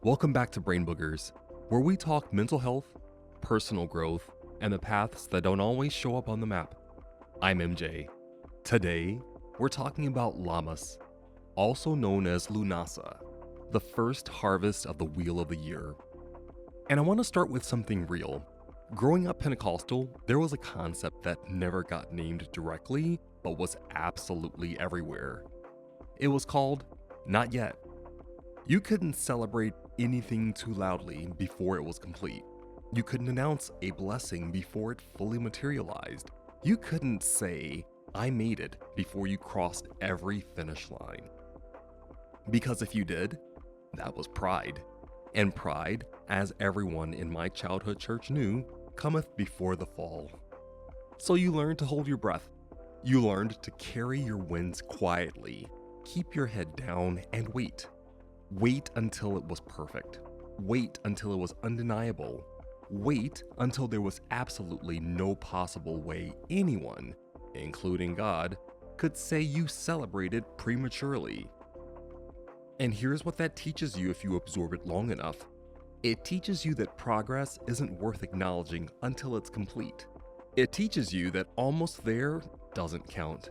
Welcome back to Brain Boogerz, where we talk mental health, personal growth, and the paths that don't always show up on the map. I'm MJ. Today, we're talking about Lammas, also known as Lughnasadh, the first harvest of the Wheel of the Year. And I want to start with something real. Growing up Pentecostal, there was a concept that never got named directly, but was absolutely everywhere. It was called Not Yet. You couldn't celebrate anything too loudly before it was complete. You couldn't announce a blessing before it fully materialized. You couldn't say, I made it, before you crossed every finish line. Because if you did, that was pride. And pride, as everyone in my childhood church knew, cometh before the fall. So you learned to hold your breath. You learned to carry your wins quietly, keep your head down, and wait. Wait until it was perfect. Wait until it was undeniable. Wait until there was absolutely no possible way anyone, including God, could say you celebrated prematurely. And here's what that teaches you if you absorb it long enough. It teaches you that progress isn't worth acknowledging until it's complete. It teaches you that almost there doesn't count.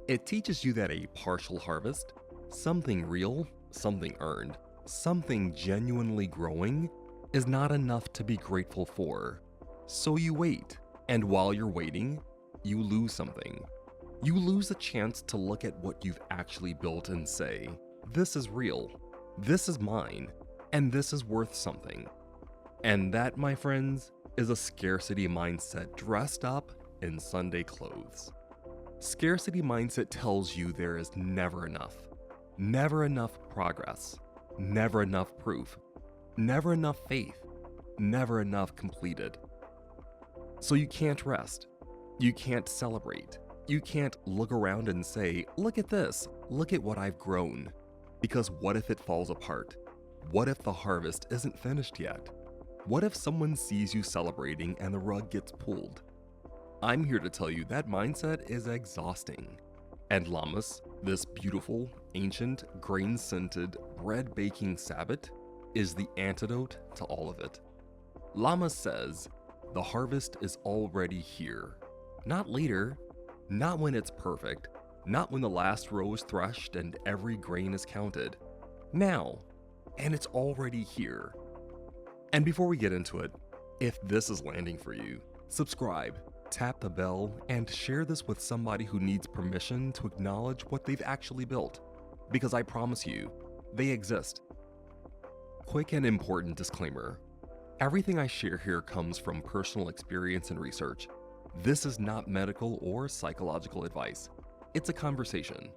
It teaches you that a partial harvest, something real, something earned, something genuinely growing, is not enough to be grateful for. So you wait, and while you're waiting, you lose something. You lose a chance to look at what you've actually built and say, this is real, this is mine, and this is worth something. And that, my friends, is a scarcity mindset dressed up in Sunday clothes. Scarcity mindset tells you there is never enough progress, never enough proof, never enough faith, never enough completed. So you can't rest, you can't celebrate, you can't look around and say, look at this, look at what I've grown. Because what if it falls apart? What if the harvest isn't finished yet? What if someone sees you celebrating and the rug gets pulled? I'm here to tell you that mindset is exhausting. And Lammas, this beautiful, ancient, grain-scented, bread-baking Sabbat, is the antidote to all of it. Lammas says, the harvest is already here. Not later, not when it's perfect, not when the last row is threshed and every grain is counted. Now, and it's already here. And before we get into it, if this is landing for you, subscribe, tap the bell, and share this with somebody who needs permission to acknowledge what they've actually built. Because I promise you, they exist. Quick and important disclaimer. Everything I share here comes from personal experience and research. This is not medical or psychological advice. It's a conversation.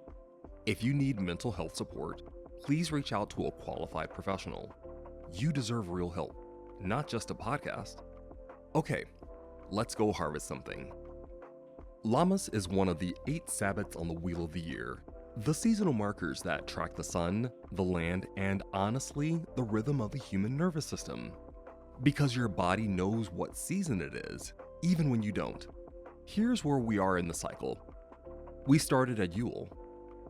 If you need mental health support, please reach out to a qualified professional. You deserve real help, not just a podcast. Okay, let's go harvest something. Lammas is one of the 8 Sabbats on the Wheel of the Year, the seasonal markers that track the sun, the land, and honestly, the rhythm of the human nervous system. Because your body knows what season it is, even when you don't. Here's where we are in the cycle. We started at Yule,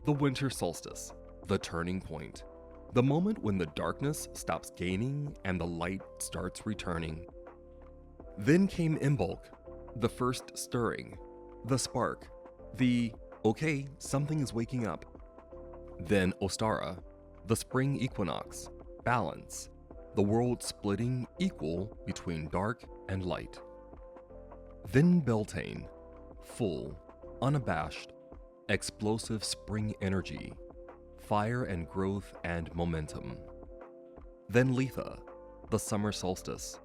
the winter solstice, the turning point, the moment when the darkness stops gaining and the light starts returning. Then came Imbolc, the first stirring, the spark, the, okay, something is waking up. Then Ostara, the spring equinox, balance, the world splitting equal between dark and light. Then Beltane, full, unabashed, explosive spring energy, fire and growth and momentum. Then Litha, the summer solstice,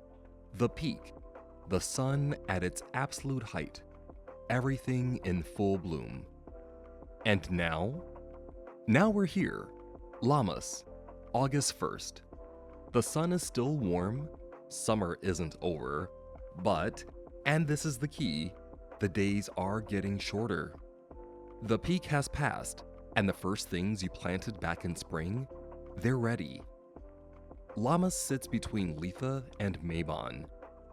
the peak, the sun at its absolute height, everything in full bloom. And now we're here, Lammas, August 1st. The sun is still warm, summer isn't over, but, and this is the key, the days are getting shorter. The peak has passed, and the first things you planted back in spring, they're ready. Lammas sits between Litha and Mabon,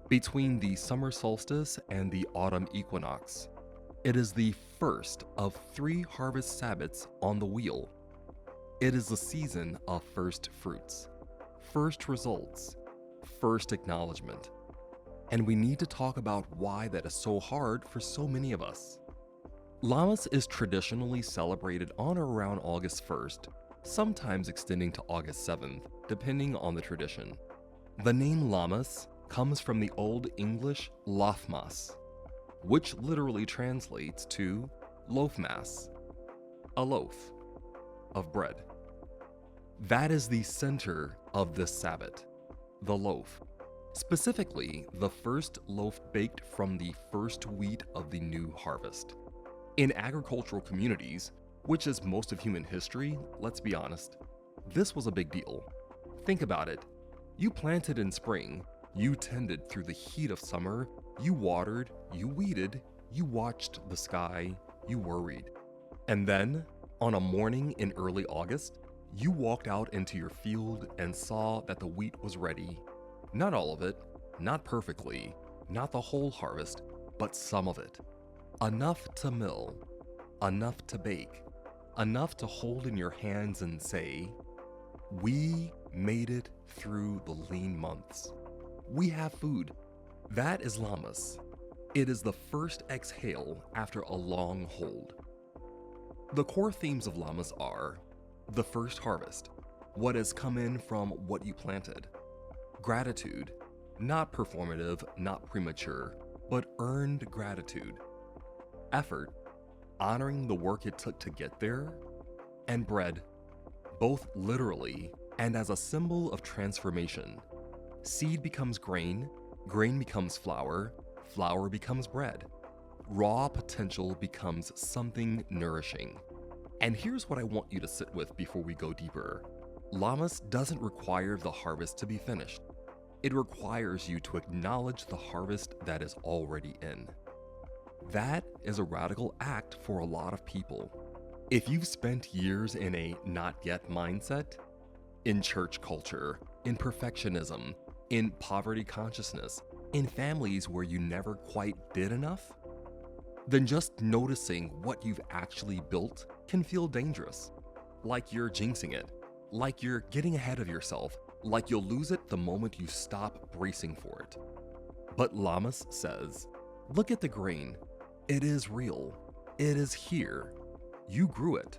between the summer solstice and the autumn equinox. It is the first of 3 harvest Sabbats on the wheel, It is the season of first fruits, first results, first acknowledgement. And we need to talk about why that is so hard for so many of us. Lammas is traditionally celebrated on or around August 1st, sometimes extending to August 7th, depending on the tradition. The name Lammas comes from the Old English lafmas, which literally translates to loafmas, a loaf of bread. That is the center of this Sabbat, the loaf. Specifically, the first loaf baked from the first wheat of the new harvest. In agricultural communities, which is most of human history, let's be honest, this was a big deal. Think about it. You planted in spring, you tended through the heat of summer, you watered, you weeded, you watched the sky, you worried. And then, on a morning in early August, you walked out into your field and saw that the wheat was ready. Not all of it, not perfectly, not the whole harvest, but some of it. Enough to mill, enough to bake, enough to hold in your hands and say, "We made it through the lean months. We have food." That is Lammas. It is the first exhale after a long hold. The core themes of Lammas are the first harvest, what has come in from what you planted. Gratitude, not performative, not premature, but earned gratitude. Effort, honoring the work it took to get there. And bread, both literally and as a symbol of transformation. Seed becomes grain, grain becomes flour, flour becomes bread. Raw potential becomes something nourishing. And here's what I want you to sit with before we go deeper. Lammas doesn't require the harvest to be finished. It requires you to acknowledge the harvest that is already in. That is a radical act for a lot of people. If you've spent years in a not yet mindset, in church culture, in perfectionism, in poverty consciousness, in families where you never quite did enough, then just noticing what you've actually built can feel dangerous. Like you're jinxing it, like you're getting ahead of yourself, like you'll lose it the moment you stop bracing for it. But Lammas says, look at the grain. It is real. It is here. You grew it.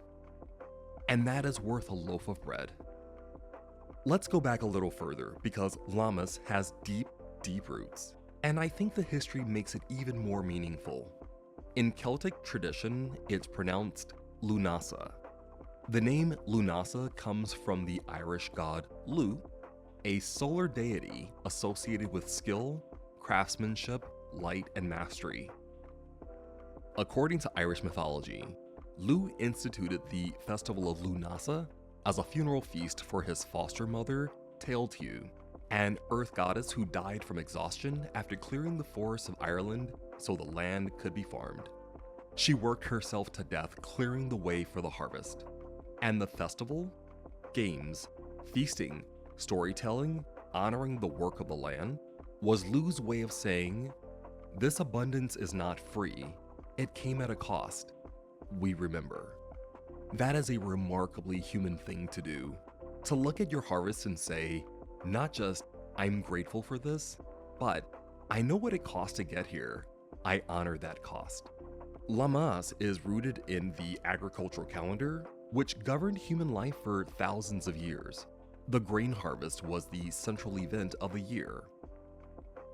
And that is worth a loaf of bread. Let's go back a little further because Lammas has deep, deep roots. And I think the history makes it even more meaningful. In Celtic tradition, it's pronounced Lughnasadh. The name Lughnasadh comes from the Irish god Lugh, a solar deity associated with skill, craftsmanship, light, and mastery. According to Irish mythology, Lugh instituted the festival of Lughnasadh as a funeral feast for his foster mother, Tailtiu, an earth goddess who died from exhaustion after clearing the forests of Ireland so the land could be farmed. She worked herself to death clearing the way for the harvest. And the festival, games, feasting, storytelling, honoring the work of the land, was Lugh's way of saying, this abundance is not free, it came at a cost. We remember. That is a remarkably human thing to do. To look at your harvest and say, not just, I'm grateful for this, but I know what it cost to get here. I honor that cost. Lammas is rooted in the agricultural calendar, which governed human life for thousands of years. The grain harvest was the central event of the year.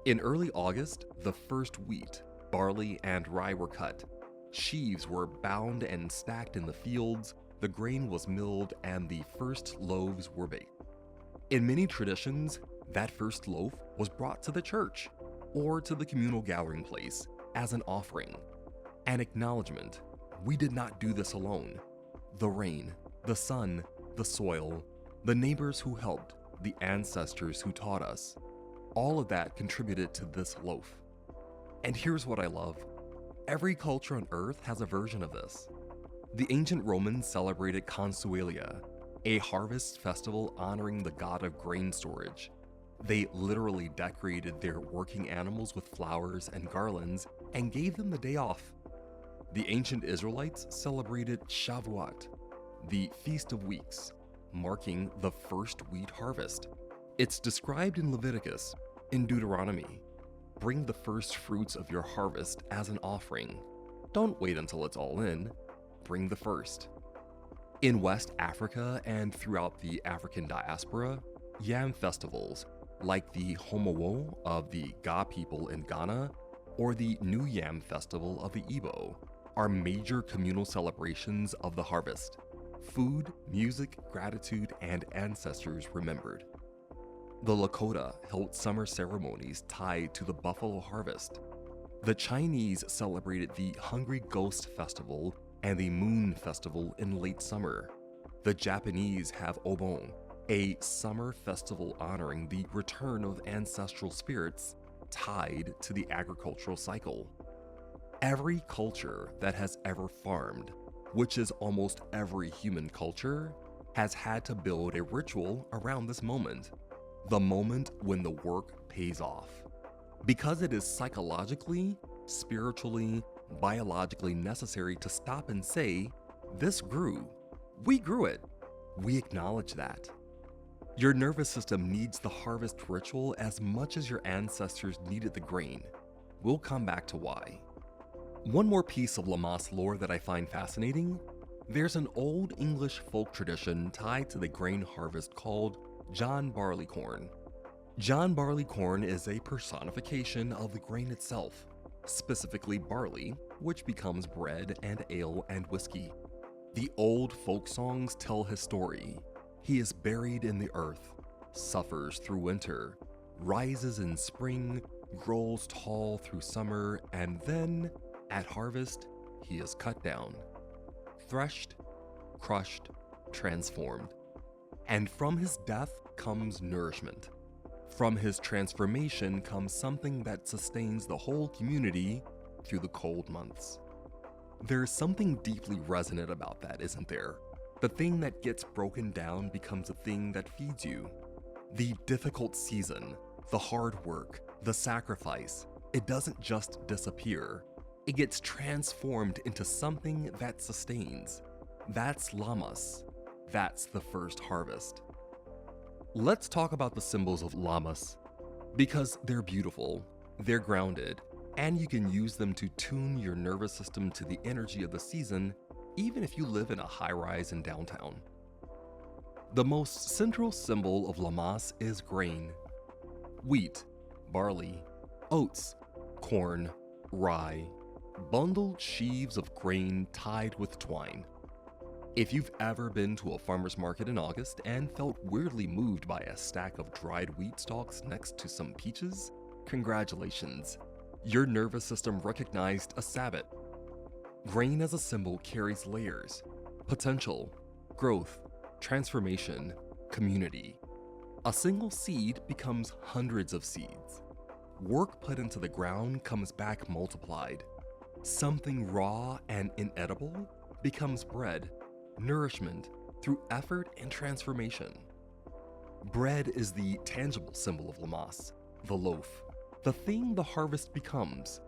In early August, the first wheat, barley, and rye were cut. Sheaves were bound and stacked in the fields, the grain was milled, and the first loaves were baked. In many traditions, that first loaf was brought to the church or to the communal gathering place as an offering, an acknowledgement. We did not do this alone. The rain, the sun, the soil, the neighbors who helped, the ancestors who taught us, all of that contributed to this loaf. And here's what I love. Every culture on earth has a version of this. The ancient Romans celebrated Consuelia, a harvest festival honoring the god of grain storage. They literally decorated their working animals with flowers and garlands and gave them the day off. The ancient Israelites celebrated Shavuot, the Feast of Weeks, marking the first wheat harvest. It's described in Leviticus, in Deuteronomy. Bring the first fruits of your harvest as an offering. Don't wait until it's all in. Bring the first. In West Africa and throughout the African diaspora, yam festivals, like the Homowo of the Ga people in Ghana or the New Yam Festival of the Igbo, are major communal celebrations of the harvest. Food, music, gratitude, and ancestors remembered. The Lakota held summer ceremonies tied to the buffalo harvest. The Chinese celebrated the Hungry Ghost Festival and the Moon Festival in late summer. The Japanese have Obon, a summer festival honoring the return of ancestral spirits tied to the agricultural cycle. Every culture that has ever farmed, which is almost every human culture, has had to build a ritual around this moment, the moment when the work pays off. Because it is psychologically, spiritually, biologically necessary to stop and say, "This grew. We grew it. We acknowledge that." Your nervous system needs the harvest ritual as much as your ancestors needed the grain. We'll come back to why. One more piece of Lammas lore that I find fascinating: there's an old English folk tradition tied to the grain harvest called John Barleycorn. John Barleycorn is a personification of the grain itself, specifically barley, which becomes bread and ale and whiskey. The old folk songs tell his story. He is buried in the earth, suffers through winter, rises in spring, grows tall through summer, and then, at harvest, he is cut down, threshed, crushed, transformed. And from his death comes nourishment. From his transformation comes something that sustains the whole community through the cold months. There's something deeply resonant about that, isn't there? The thing that gets broken down becomes a thing that feeds you. The difficult season, the hard work, the sacrifice, it doesn't just disappear. It gets transformed into something that sustains. That's Lammas. That's the first harvest. Let's talk about the symbols of Lammas, because they're beautiful, they're grounded, and you can use them to tune your nervous system to the energy of the season, even if you live in a high-rise in downtown. The most central symbol of Lammas is grain. Wheat, barley, oats, corn, rye, bundled sheaves of grain tied with twine. If you've ever been to a farmer's market in August and felt weirdly moved by a stack of dried wheat stalks next to some peaches, congratulations. Your nervous system recognized a Sabbat. Grain as a symbol carries layers: potential, growth, transformation, community. A single seed becomes hundreds of seeds. Work put into the ground comes back multiplied. Something raw and inedible becomes bread, nourishment through effort and transformation. Bread is the tangible symbol of Lammas, the loaf, the thing the harvest becomes.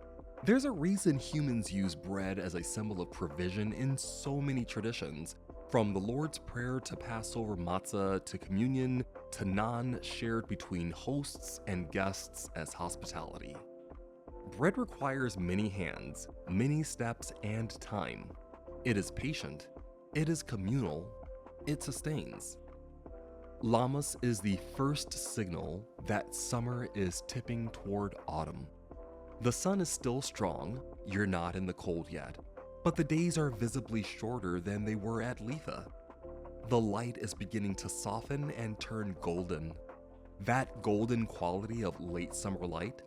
There's a reason humans use bread as a symbol of provision in so many traditions, from the Lord's Prayer to Passover matzah to communion to naan shared between hosts and guests as hospitality. Bread requires many hands, many steps, and time. It is patient. It is communal. It sustains. Lammas is the first signal that summer is tipping toward autumn. The sun is still strong, you're not in the cold yet, but the days are visibly shorter than they were at Letha. The light is beginning to soften and turn golden. That golden quality of late summer light,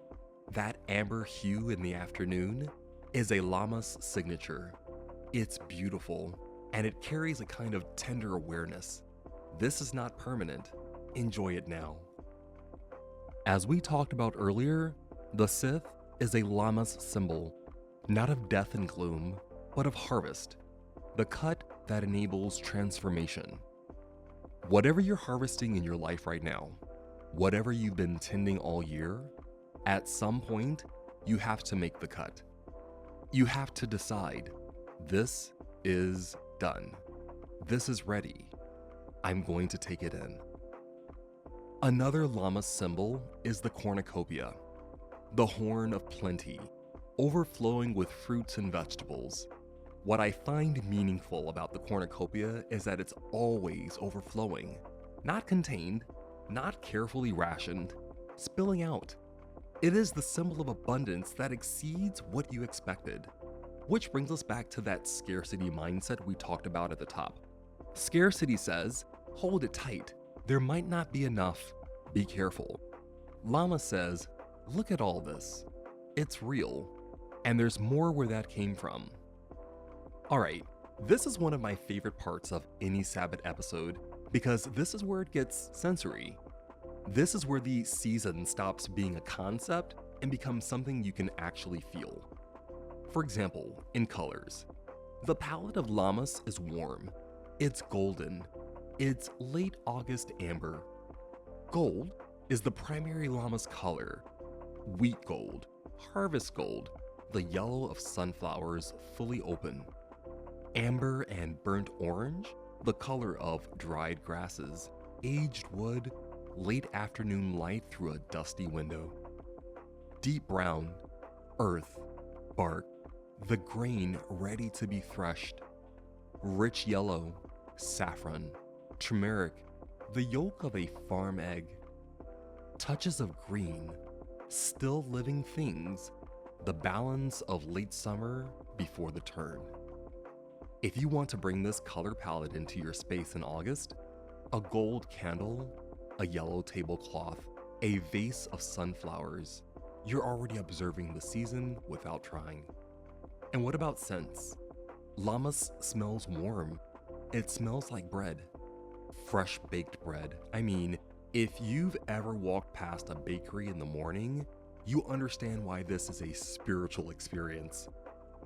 that amber hue in the afternoon, is a Lammas signature. It's beautiful, and it carries a kind of tender awareness. This is not permanent. Enjoy it now. As we talked about earlier, the Sith is a Lammas symbol, not of death and gloom, but of harvest, the cut that enables transformation. Whatever you're harvesting in your life right now, whatever you've been tending all year, at some point, you have to make the cut. You have to decide, this is done. This is ready. I'm going to take it in. Another Lammas symbol is the cornucopia, the horn of plenty, overflowing with fruits and vegetables. What I find meaningful about the cornucopia is that it's always overflowing, not contained, not carefully rationed, spilling out. It is the symbol of abundance that exceeds what you expected. Which brings us back to that scarcity mindset we talked about at the top. Scarcity says, hold it tight. There might not be enough. Be careful. Lammas says, look at all this. It's real. And there's more where that came from. Alright, this is one of my favorite parts of any Sabbat episode because this is where it gets sensory. This is where the season stops being a concept and becomes something you can actually feel. For example, in colors. The palette of Lammas is warm. It's golden. It's late August amber. Gold is the primary Lammas color. Wheat gold, harvest gold, the yellow of sunflowers fully open. Amber and burnt orange, the color of dried grasses, aged wood, late afternoon light through a dusty window. Deep brown, earth, bark, the grain ready to be threshed. Rich yellow, saffron, turmeric, the yolk of a farm egg. Touches of green, still living things, the balance of late summer before the turn. If you want to bring this color palette into your space in August, a gold candle, a yellow tablecloth, a vase of sunflowers, you're already observing the season without trying. And what about scents? Lammas smells warm. It smells like bread. Fresh baked bread. I mean, if you've ever walked past a bakery in the morning, you understand why this is a spiritual experience.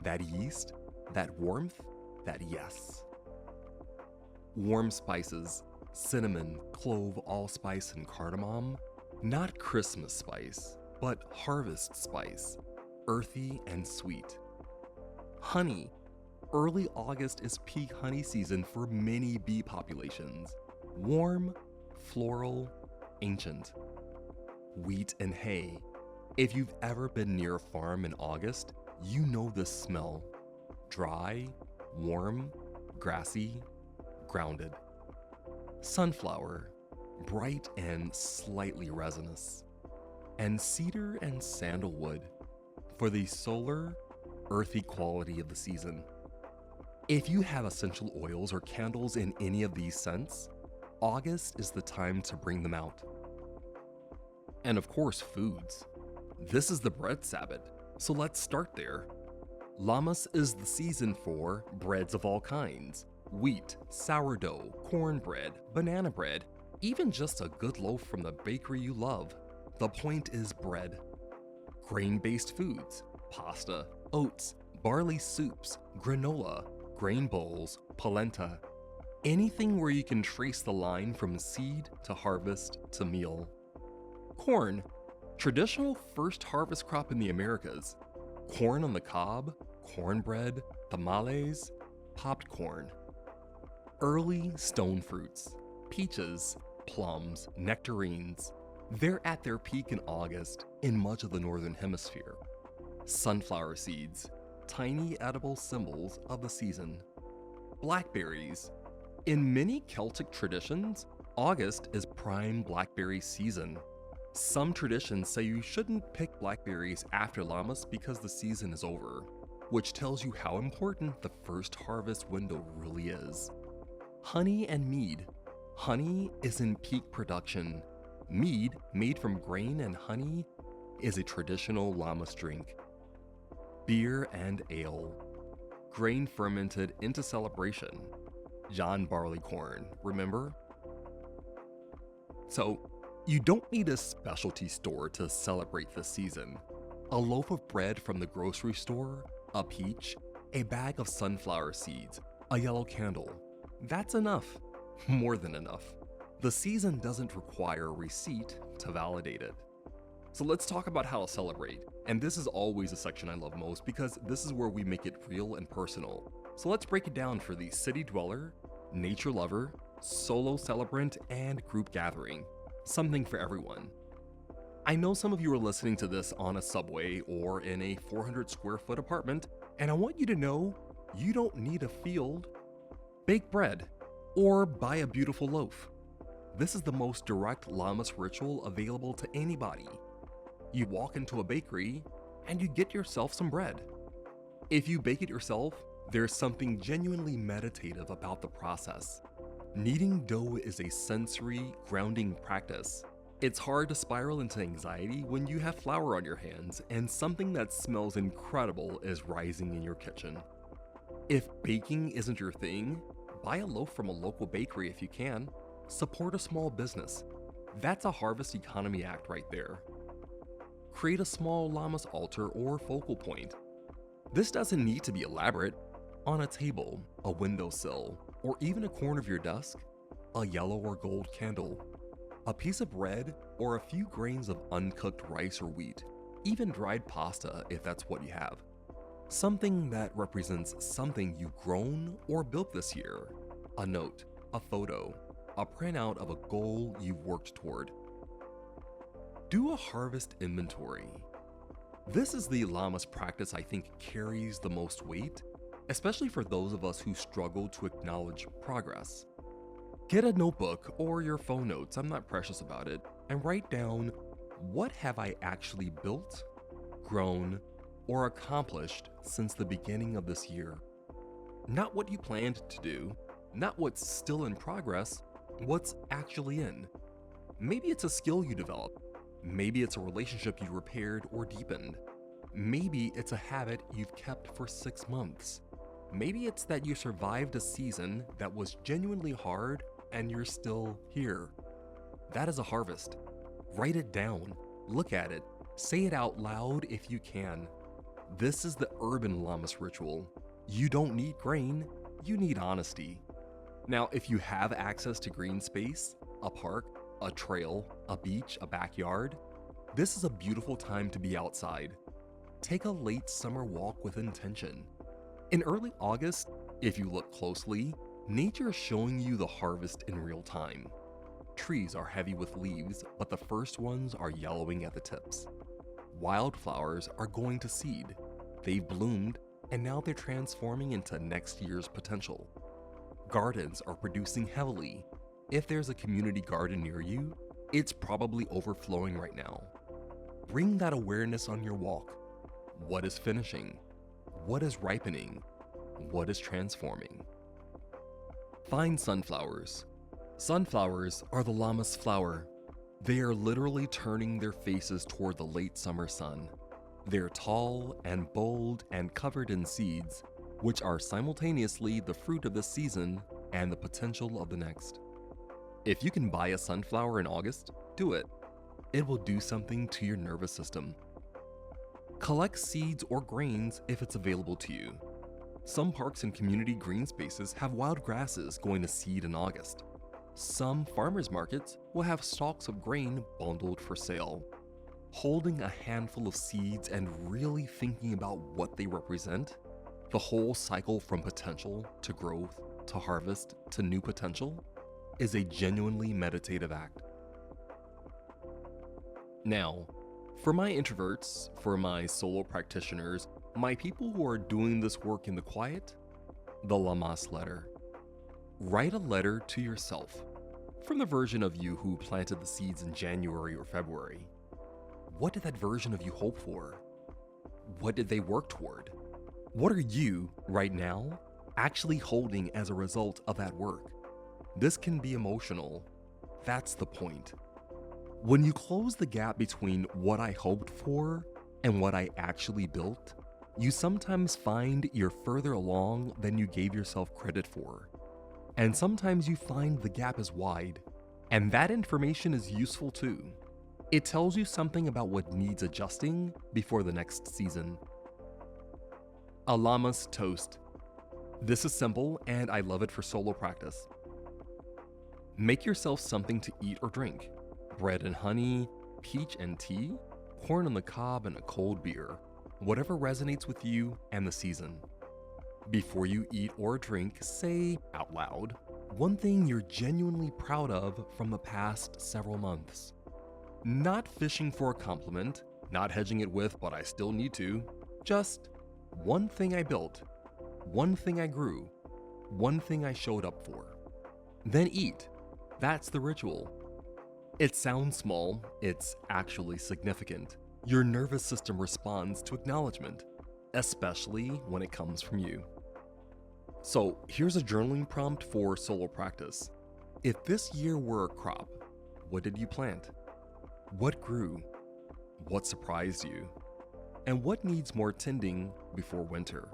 That yeast, that warmth, that yes. Warm spices, cinnamon, clove, allspice, and cardamom, not Christmas spice, but harvest spice, earthy and sweet. Honey. Early August is peak honey season for many bee populations. Warm, floral, ancient. Wheat and hay. If you've ever been near a farm in August, you know this smell. Dry, warm, grassy, grounded. Sunflower, bright and slightly resinous. And cedar and sandalwood for the solar, earthy quality of the season. If you have essential oils or candles in any of these scents, August is the time to bring them out. And of course, foods. This is the bread Sabbat, so let's start there. Lammas is the season for breads of all kinds. Wheat, sourdough, cornbread, banana bread, even just a good loaf from the bakery you love. The point is bread. Grain-based foods, pasta, oats, barley soups, granola, grain bowls, polenta, anything where you can trace the line from seed to harvest to meal. Corn, traditional first harvest crop in the Americas. Corn on the cob, cornbread, tamales, popped corn. Early stone fruits, peaches, plums, nectarines. They're at their peak in August in much of the northern hemisphere. Sunflower seeds, tiny edible symbols of the season. Blackberries. In many Celtic traditions, August is prime blackberry season. Some traditions say you shouldn't pick blackberries after Lammas because the season is over, which tells you how important the first harvest window really is. Honey and mead. Honey is in peak production. Mead, made from grain and honey, is a traditional Lammas drink. Beer and ale. Grain fermented into celebration. John Barleycorn, remember? So, you don't need a specialty store to celebrate this season. A loaf of bread from the grocery store, a peach, a bag of sunflower seeds, a yellow candle. That's enough. More than enough. The season doesn't require a receipt to validate it. So let's talk about how to celebrate. And this is always a section I love most because this is where we make it real and personal. So let's break it down for the city dweller, nature lover, solo celebrant, and group gathering. Something for everyone. I know some of you are listening to this on a subway or in a 400 square foot apartment, and I want you to know you don't need a field. Bake bread or buy a beautiful loaf. This is the most direct Lammas ritual available to anybody. You walk into a bakery and you get yourself some bread. If you bake it yourself, there's something genuinely meditative about the process. Kneading dough is a sensory, grounding practice. It's hard to spiral into anxiety when you have flour on your hands and something that smells incredible is rising in your kitchen. If baking isn't your thing, buy a loaf from a local bakery if you can. Support a small business. That's a harvest economy act right there. Create a small Lammas altar or focal point. This doesn't need to be elaborate. On a table, a windowsill, or even a corner of your desk, a yellow or gold candle, a piece of bread, or a few grains of uncooked rice or wheat, even dried pasta if that's what you have. Something that represents something you've grown or built this year. A note, a photo, a printout of a goal you've worked toward. Do a harvest inventory. This is the Lammas practice I think carries the most weight, especially for those of us who struggle to acknowledge progress. Get a notebook or your phone notes, I'm not precious about it, and write down, what have I actually built, grown, or accomplished since the beginning of this year? Not what you planned to do, not what's still in progress, what's actually in. Maybe it's a skill you developed. Maybe it's a relationship you repaired or deepened. Maybe it's a habit you've kept for 6 months. Maybe it's that you survived a season that was genuinely hard and you're still here. That is a harvest. Write it down, look at it, say it out loud if you can. This is the urban Lammas ritual. You don't need grain, you need honesty. Now, if you have access to green space, a park, a trail, a beach, a backyard, this is a beautiful time to be outside. Take a late summer walk with intention. In early August, if you look closely, nature is showing you the harvest in real time. Trees are heavy with leaves, but the first ones are yellowing at the tips. Wildflowers are going to seed. They've bloomed, and now they're transforming into next year's potential. Gardens are producing heavily. If there's a community garden near you, it's probably overflowing right now. Bring that awareness on your walk. What is finishing? What is ripening? What is transforming? Find sunflowers. Sunflowers are the Lammas flower. They are literally turning their faces toward the late summer sun. They're tall and bold and covered in seeds, which are simultaneously the fruit of this season and the potential of the next. If you can buy a sunflower in August, do it. It will do something to your nervous system. Collect seeds or grains if it's available to you. Some parks and community green spaces have wild grasses going to seed in August. Some farmers markets will have stalks of grain bundled for sale. Holding a handful of seeds and really thinking about what they represent, the whole cycle from potential to growth to harvest to new potential, is a genuinely meditative act. Now, for my introverts, for my solo practitioners, my people who are doing this work in the quiet, the Lammas letter. Write a letter to yourself, from the version of you who planted the seeds in January or February. What did that version of you hope for? What did they work toward? What are you, right now, actually holding as a result of that work? This can be emotional. That's the point. When you close the gap between what I hoped for and what I actually built, you sometimes find you're further along than you gave yourself credit for. And sometimes you find the gap is wide, and that information is useful too. It tells you something about what needs adjusting before the next season. A Lammas toast. This is simple, and I love it for solo practice. Make yourself something to eat or drink. Bread and honey, peach and tea, corn on the cob, and a cold beer. Whatever resonates with you and the season. Before you eat or drink, say out loud, One thing you're genuinely proud of from the past several months. Not fishing for a compliment, not hedging it with, but I still need to. Just one thing I built, one thing I grew, one thing I showed up for. Then eat. That's the ritual. It sounds small, it's actually significant. Your nervous system responds to acknowledgement, especially when it comes from you. So here's a journaling prompt for solo practice. If this year were a crop, what did you plant? What grew? What surprised you? And what needs more tending before winter?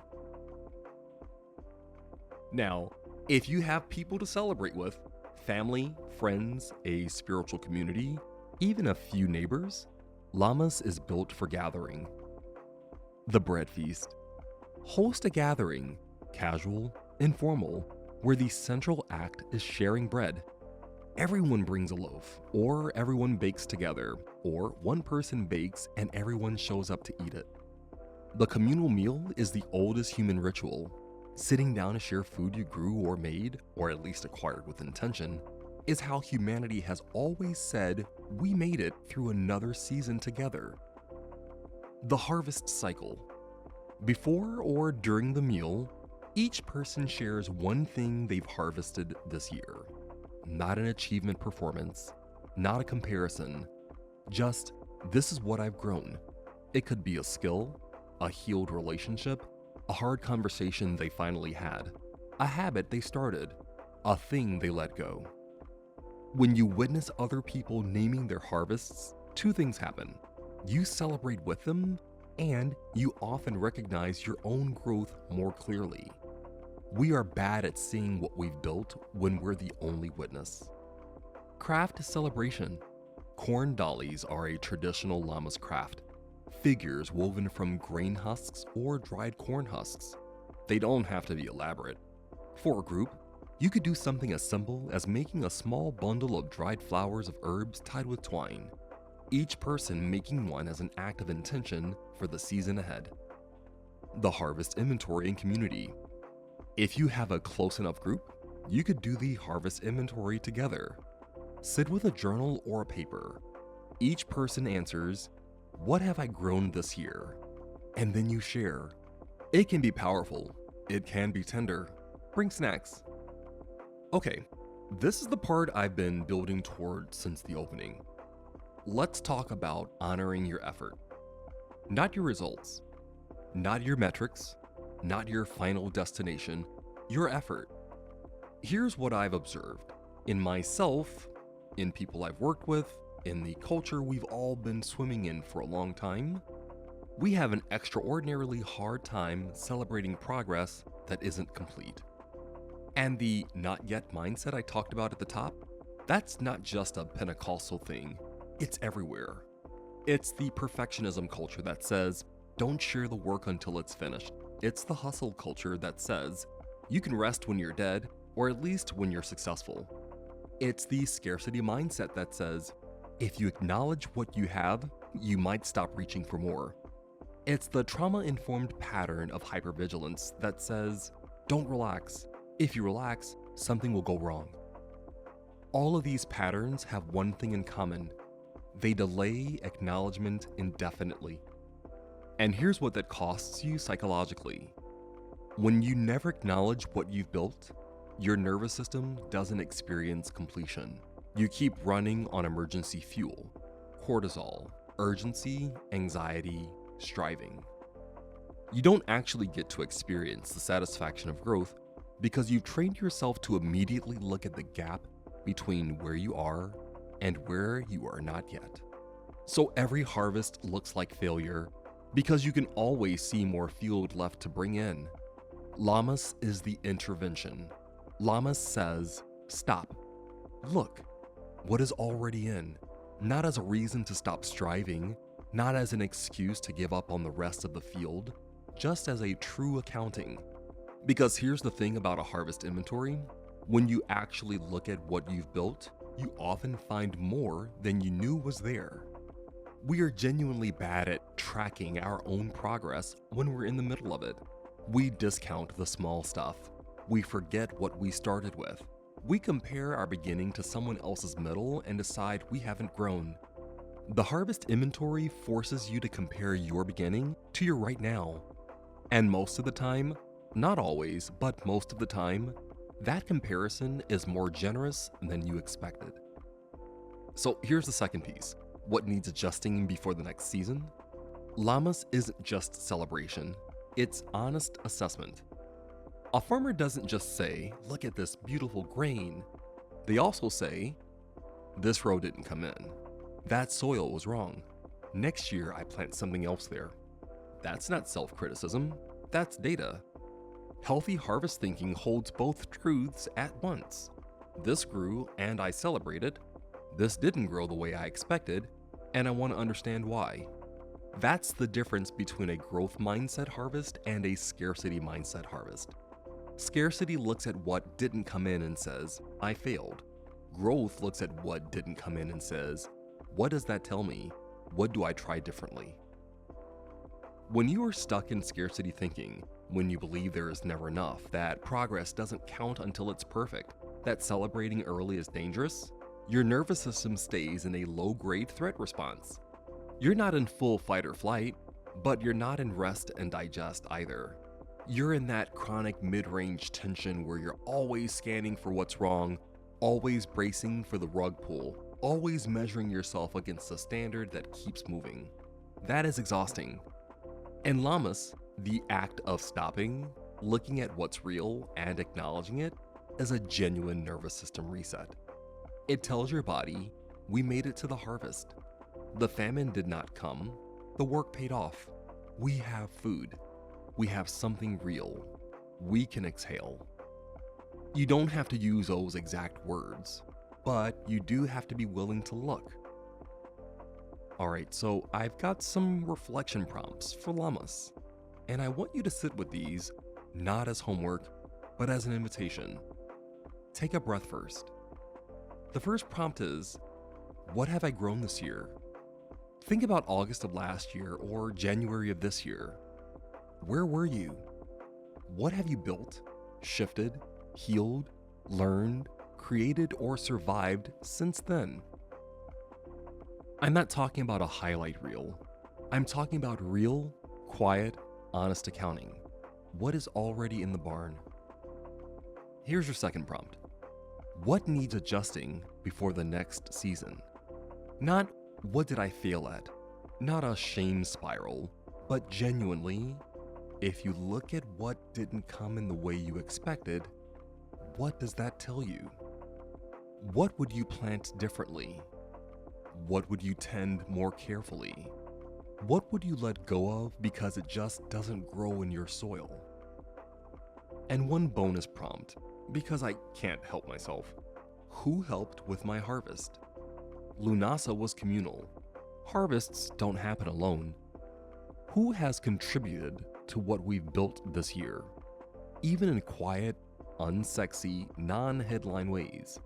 Now, if you have people to celebrate with, family, friends, a spiritual community, even a few neighbors, Lammas is built for gathering. The bread feast. Host a gathering, casual, informal, where the central act is sharing bread. Everyone brings a loaf, or everyone bakes together, or one person bakes and everyone shows up to eat it. The communal meal is the oldest human ritual. Sitting down to share food you grew or made, or at least acquired with intention, is how humanity has always said we made it through another season together. The harvest cycle. Before or during the meal, each person shares one thing they've harvested this year. Not an achievement performance, not a comparison, just this is what I've grown. It could be a skill, a healed relationship, a hard conversation they finally had, a habit they started, a thing they let go. When you witness other people naming their harvests, two things happen. You celebrate with them, and you often recognize your own growth more clearly. We are bad at seeing what we've built when we're the only witness. Craft celebration. Corn dollies are a traditional Lammas craft. Figures woven from grain husks or dried corn husks. They don't have to be elaborate. For a group, you could do something as simple as making a small bundle of dried flowers of herbs tied with twine. Each person making one as an act of intention for the season ahead. The harvest inventory and community. If you have a close enough group, you could do the harvest inventory together. Sit with a journal or a paper. Each person answers, "What have I grown this year?" And then you share. It can be powerful. It can be tender. Bring snacks. Okay, this is the part I've been building toward since the opening. Let's talk about honoring your effort. Not your results. Not your metrics. Not your final destination, your effort. Here's what I've observed. In myself, in people I've worked with, in the culture we've all been swimming in for a long time, we have an extraordinarily hard time celebrating progress that isn't complete. And the not yet mindset I talked about at the top, that's not just a Pentecostal thing, it's everywhere. It's the perfectionism culture that says, don't share the work until it's finished. It's the hustle culture that says, you can rest when you're dead, or at least when you're successful. It's the scarcity mindset that says, if you acknowledge what you have, you might stop reaching for more. It's the trauma-informed pattern of hypervigilance that says, don't relax. If you relax, something will go wrong. All of these patterns have one thing in common. They delay acknowledgement indefinitely. And here's what that costs you psychologically. When you never acknowledge what you've built, your nervous system doesn't experience completion. You keep running on emergency fuel, cortisol, urgency, anxiety, striving. You don't actually get to experience the satisfaction of growth because you've trained yourself to immediately look at the gap between where you are and where you are not yet. So every harvest looks like failure because you can always see more field left to bring in. Lammas is the intervention. Lammas says, stop, look, what is already in, not as a reason to stop striving, not as an excuse to give up on the rest of the field, just as a true accounting. Because here's the thing about a harvest inventory, when you actually look at what you've built, you often find more than you knew was there. We are genuinely bad at tracking our own progress when we're in the middle of it. We discount the small stuff. We forget what we started with. We compare our beginning to someone else's middle and decide we haven't grown. The harvest inventory forces you to compare your beginning to your right now. And most of the time, not always, but most of the time, that comparison is more generous than you expected. So here's the second piece. What needs adjusting before the next season? Lammas isn't just celebration, it's honest assessment. A farmer doesn't just say, "Look at this beautiful grain." They also say, "This row didn't come in. That soil was wrong. Next year I plant something else there." That's not self-criticism, that's data. Healthy harvest thinking holds both truths at once. This grew and I celebrate it. This didn't grow the way I expected, and I want to understand why. That's the difference between a growth mindset harvest and a scarcity mindset harvest. Scarcity looks at what didn't come in and says, "I failed." Growth looks at what didn't come in and says, "What does that tell me? What do I try differently?" When you are stuck in scarcity thinking, when you believe there is never enough, that progress doesn't count until it's perfect, that celebrating early is dangerous, your nervous system stays in a low-grade threat response. You're not in full fight or flight, but you're not in rest and digest either. You're in that chronic mid-range tension where you're always scanning for what's wrong, always bracing for the rug pull, always measuring yourself against a standard that keeps moving. That is exhausting. In Lammas, the act of stopping, looking at what's real, and acknowledging it is a genuine nervous system reset. It tells your body, we made it to the harvest. The famine did not come. The work paid off. We have food. We have something real. We can exhale. You don't have to use those exact words, but you do have to be willing to look. Alright, so I've got some reflection prompts for Lammas, and I want you to sit with these, not as homework, but as an invitation. Take a breath first. The first prompt is, what have I grown this year? Think about August of last year or January of this year. Where were you? What have you built, shifted, healed, learned, created, or survived since then? I'm not talking about a highlight reel. I'm talking about real, quiet, honest accounting. What is already in the barn? Here's your second prompt. What needs adjusting before the next season? Not what did I fail at? Not a shame spiral, but genuinely, if you look at what didn't come in the way you expected, what does that tell you? What would you plant differently? What would you tend more carefully? What would you let go of because it just doesn't grow in your soil? And one bonus prompt, because I can't help myself. Who helped with my harvest? Lughnasadh was communal. Harvests don't happen alone. Who has contributed to what we've built this year? Even in quiet, unsexy, non-headline ways.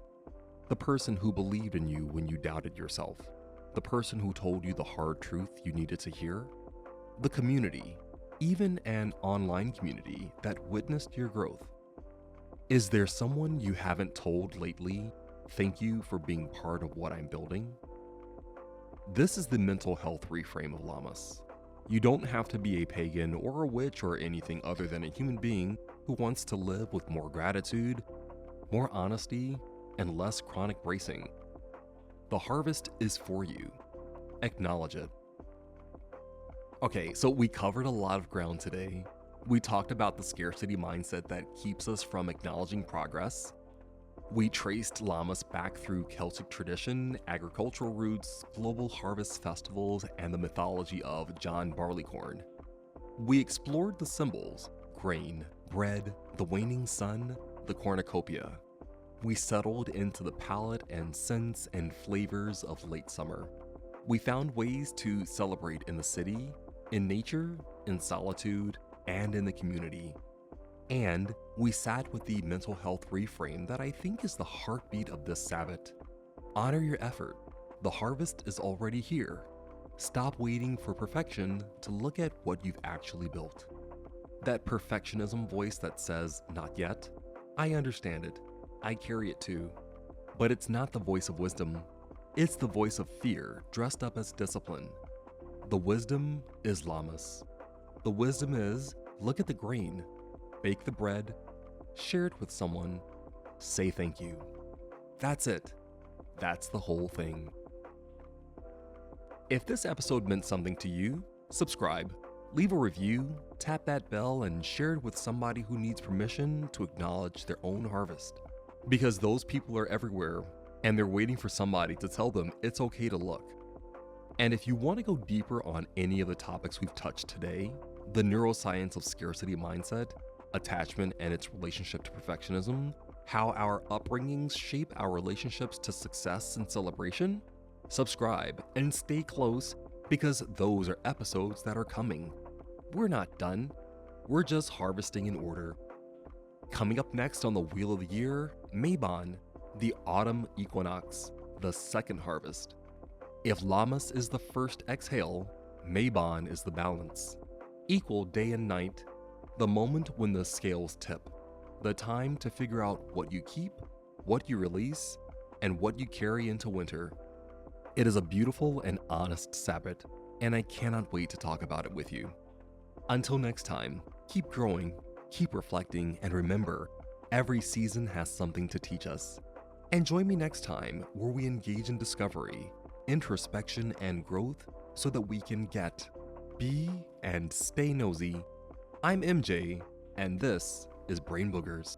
The person who believed in you when you doubted yourself. The person who told you the hard truth you needed to hear. The community, even an online community that witnessed your growth. Is there someone you haven't told lately, thank you for being part of what I'm building? This is the mental health reframe of Lammas. You don't have to be a pagan or a witch or anything other than a human being who wants to live with more gratitude, more honesty, and less chronic bracing. The harvest is for you. Acknowledge it. Okay, so we covered a lot of ground today. We talked about the scarcity mindset that keeps us from acknowledging progress. We traced Lammas back through Celtic tradition, agricultural roots, global harvest festivals, and the mythology of John Barleycorn. We explored the symbols, grain, bread, the waning sun, the cornucopia. We settled into the palate and scents and flavors of late summer. We found ways to celebrate in the city, in nature, in solitude, and in the community. And we sat with the mental health reframe that I think is the heartbeat of this Sabbat. Honor your effort. The harvest is already here. Stop waiting for perfection to look at what you've actually built. That perfectionism voice that says, not yet, I understand it. I carry it too. But it's not the voice of wisdom. It's the voice of fear dressed up as discipline. The wisdom is Lammas. The wisdom is look at the grain, bake the bread, share it with someone, say thank you. That's it. That's the whole thing. If this episode meant something to you, subscribe, leave a review, tap that bell, and share it with somebody who needs permission to acknowledge their own harvest. Because those people are everywhere, and they're waiting for somebody to tell them it's okay to look. And if you want to go deeper on any of the topics we've touched today, the neuroscience of scarcity mindset, attachment and its relationship to perfectionism, how our upbringings shape our relationships to success and celebration, subscribe and stay close because those are episodes that are coming. We're not done. We're just harvesting in order. Coming up next on the Wheel of the Year, Mabon, the autumn equinox, the second harvest. If Lammas is the first exhale, Mabon is the balance. Equal day and night, the moment when the scales tip, the time to figure out what you keep, what you release, and what you carry into winter. It is a beautiful and honest Sabbat, and I cannot wait to talk about it with you. Until next time, keep growing, keep reflecting, and remember, every season has something to teach us. And join me next time where we engage in discovery, introspection, and growth so that we can get, be, and stay nosy. I'm MJ, and this is Brain Boogerz.